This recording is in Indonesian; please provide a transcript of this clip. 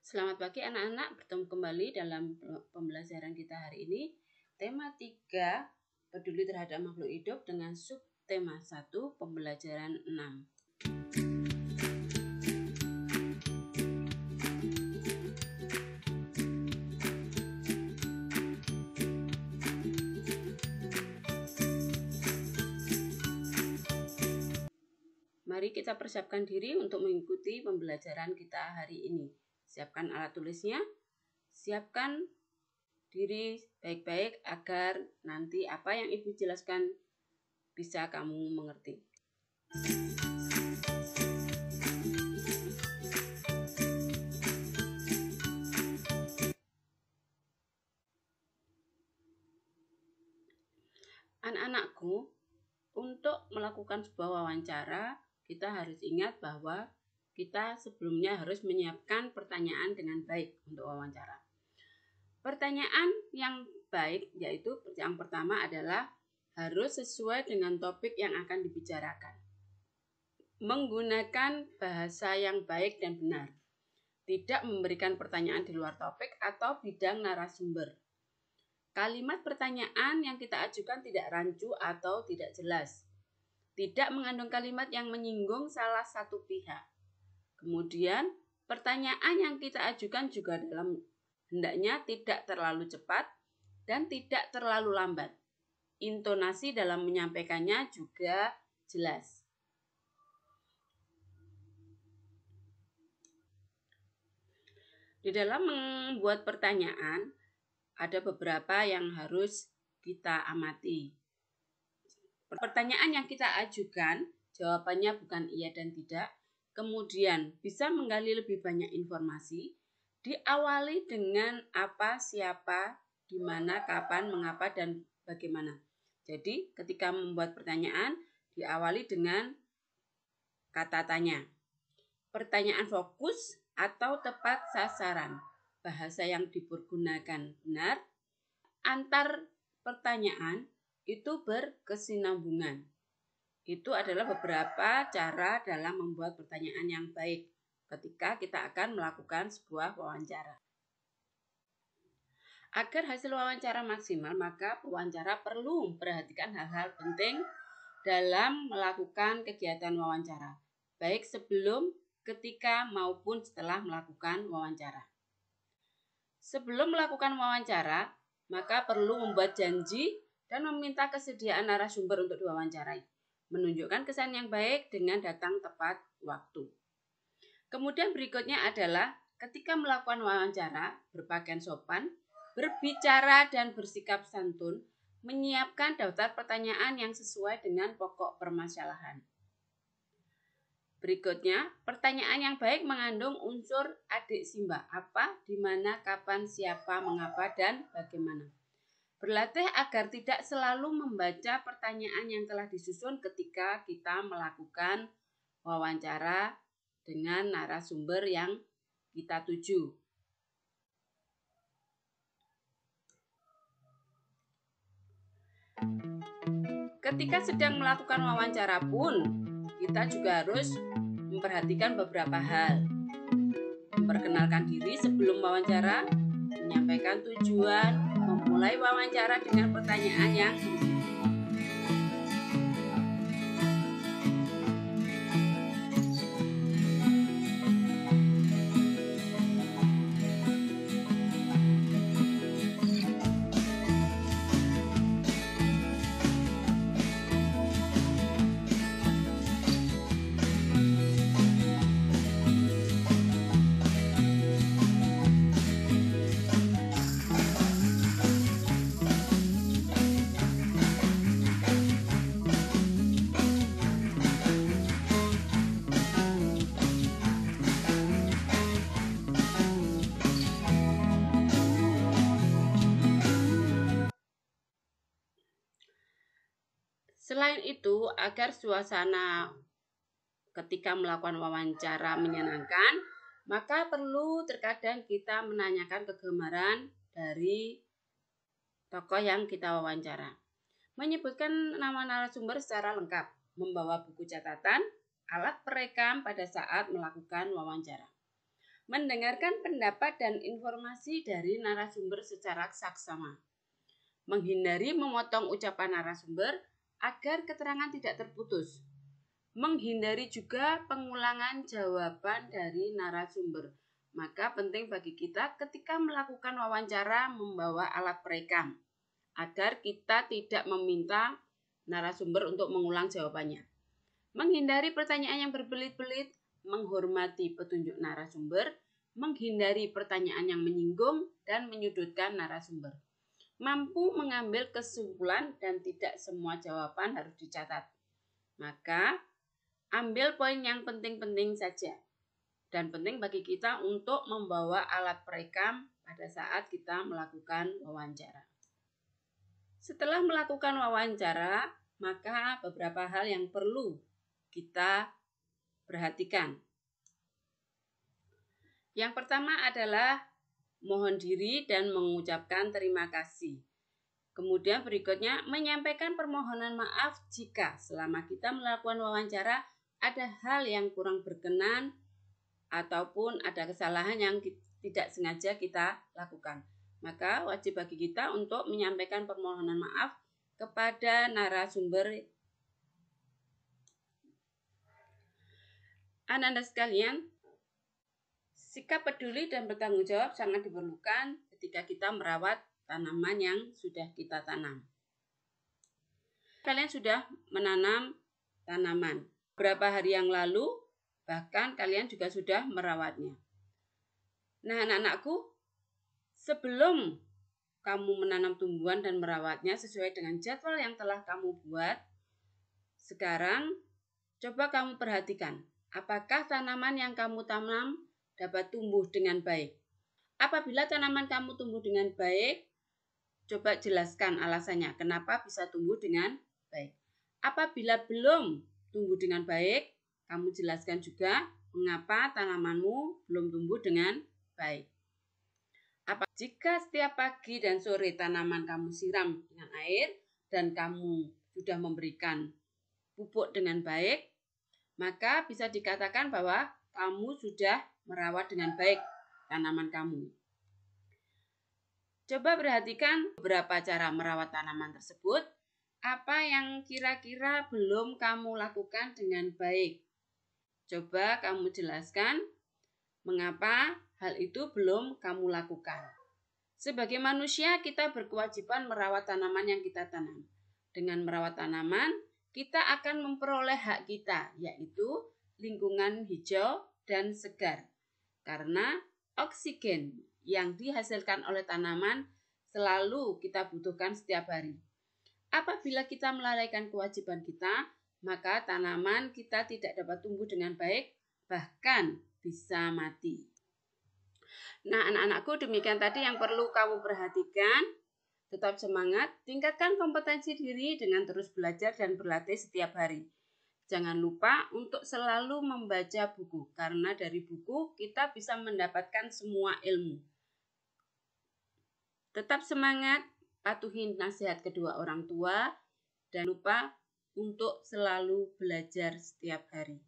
Selamat pagi anak-anak, bertemu kembali dalam pembelajaran kita hari ini. Tema 3, peduli terhadap makhluk hidup dengan subtema 1, pembelajaran 6. Mari kita persiapkan diri untuk mengikuti pembelajaran kita hari ini. Siapkan alat tulisnya, siapkan diri baik-baik agar nanti apa yang Ibu jelaskan bisa kamu mengerti. Anak-anakku, untuk melakukan sebuah wawancara, kita harus ingat bahwa kita sebelumnya harus menyiapkan pertanyaan dengan baik untuk wawancara. Pertanyaan yang baik yaitu yang pertama adalah harus sesuai dengan topik yang akan dibicarakan. Menggunakan bahasa yang baik dan benar. Tidak memberikan pertanyaan di luar topik atau bidang narasumber. Kalimat pertanyaan yang kita ajukan tidak rancu atau tidak jelas. Tidak mengandung kalimat yang menyinggung salah satu pihak. Kemudian, pertanyaan yang kita ajukan juga hendaknya tidak terlalu cepat dan tidak terlalu lambat. Intonasi dalam menyampaikannya juga jelas. Di dalam membuat pertanyaan, ada beberapa yang harus kita amati. Pertanyaan yang kita ajukan, jawabannya bukan iya dan tidak. Kemudian bisa menggali lebih banyak informasi. Diawali dengan apa, siapa, di mana, kapan, mengapa, dan bagaimana. Jadi ketika membuat pertanyaan, diawali dengan kata tanya. Pertanyaan fokus atau tepat sasaran. Bahasa yang dipergunakan benar. Antar pertanyaan itu berkesinambungan. Itu adalah beberapa cara dalam membuat pertanyaan yang baik ketika kita akan melakukan sebuah wawancara. Agar hasil wawancara maksimal, maka pewawancara perlu memperhatikan hal-hal penting dalam melakukan kegiatan wawancara, baik sebelum, ketika, maupun setelah melakukan wawancara. Sebelum melakukan wawancara, maka perlu membuat janji dan meminta kesediaan narasumber untuk diwawancarai. Menunjukkan kesan yang baik dengan datang tepat waktu. Kemudian berikutnya adalah ketika melakukan wawancara, berpakaian sopan, berbicara dan bersikap santun, menyiapkan daftar pertanyaan yang sesuai dengan pokok permasalahan. Berikutnya, pertanyaan yang baik mengandung unsur adik simbah, apa, di mana, kapan, siapa, mengapa, dan bagaimana. Berlatih agar tidak selalu membaca pertanyaan yang telah disusun ketika kita melakukan wawancara dengan narasumber yang kita tuju. Ketika sedang melakukan wawancara pun, kita juga harus memperhatikan beberapa hal. Memperkenalkan diri sebelum wawancara, menyampaikan tujuan, memulai wawancara dengan pertanyaan yang Selain itu, agar suasana ketika melakukan wawancara menyenangkan, maka perlu terkadang kita menanyakan kegemaran dari tokoh yang kita wawancara. Menyebutkan nama narasumber secara lengkap, membawa buku catatan, alat perekam pada saat melakukan wawancara. Mendengarkan pendapat dan informasi dari narasumber secara saksama. Menghindari memotong ucapan narasumber agar keterangan tidak terputus. Menghindari juga pengulangan jawaban dari narasumber. Maka penting bagi kita ketika melakukan wawancara membawa alat perekam agar kita tidak meminta narasumber untuk mengulang jawabannya. Menghindari pertanyaan yang berbelit-belit, menghormati petunjuk narasumber, menghindari pertanyaan yang menyinggung dan menyudutkan narasumber. Mampu mengambil kesimpulan dan tidak semua jawaban harus dicatat. Maka, ambil poin yang penting-penting saja. Dan penting bagi kita untuk membawa alat perekam pada saat kita melakukan wawancara. Setelah melakukan wawancara, maka beberapa hal yang perlu kita perhatikan. Yang pertama adalah mohon diri dan mengucapkan terima kasih. Kemudian berikutnya menyampaikan permohonan maaf jika selama kita melakukan wawancara ada hal yang kurang berkenan ataupun ada kesalahan yang tidak sengaja kita lakukan. Maka wajib bagi kita untuk menyampaikan permohonan maaf kepada narasumber. Anak-anak sekalian, sikap peduli dan bertanggung jawab sangat diperlukan ketika kita merawat tanaman yang sudah kita tanam. Kalian sudah menanam tanaman beberapa hari yang lalu, bahkan kalian juga sudah merawatnya. Nah, anak-anakku, sebelum kamu menanam tumbuhan dan merawatnya sesuai dengan jadwal yang telah kamu buat, sekarang coba kamu perhatikan, apakah tanaman yang kamu tanam dapat tumbuh dengan baik. Apabila tanaman kamu tumbuh dengan baik, coba jelaskan alasannya kenapa bisa tumbuh dengan baik. Apabila belum tumbuh dengan baik, kamu jelaskan juga mengapa tanamanmu belum tumbuh dengan baik. Jika setiap pagi dan sore tanaman kamu siram dengan air dan kamu sudah memberikan pupuk dengan baik, maka bisa dikatakan bahwa kamu sudah merawat dengan baik tanaman kamu. Coba perhatikan beberapa cara merawat tanaman tersebut. Apa yang kira-kira belum kamu lakukan dengan baik? Coba kamu jelaskan mengapa hal itu belum kamu lakukan. Sebagai manusia, kita berkewajiban merawat tanaman yang kita tanam. Dengan merawat tanaman, kita akan memperoleh hak kita, yaitu lingkungan hijau dan segar. Karena oksigen yang dihasilkan oleh tanaman selalu kita butuhkan setiap hari. Apabila kita melalaikan kewajiban kita, maka tanaman kita tidak dapat tumbuh dengan baik, bahkan bisa mati. Nah, anak-anakku, demikian tadi yang perlu kamu perhatikan. Tetap semangat, tingkatkan kompetensi diri dengan terus belajar dan berlatih setiap hari. Jangan lupa untuk selalu membaca buku, karena dari buku kita bisa mendapatkan semua ilmu. Tetap semangat, patuhi nasihat kedua orang tua, dan lupa untuk selalu belajar setiap hari.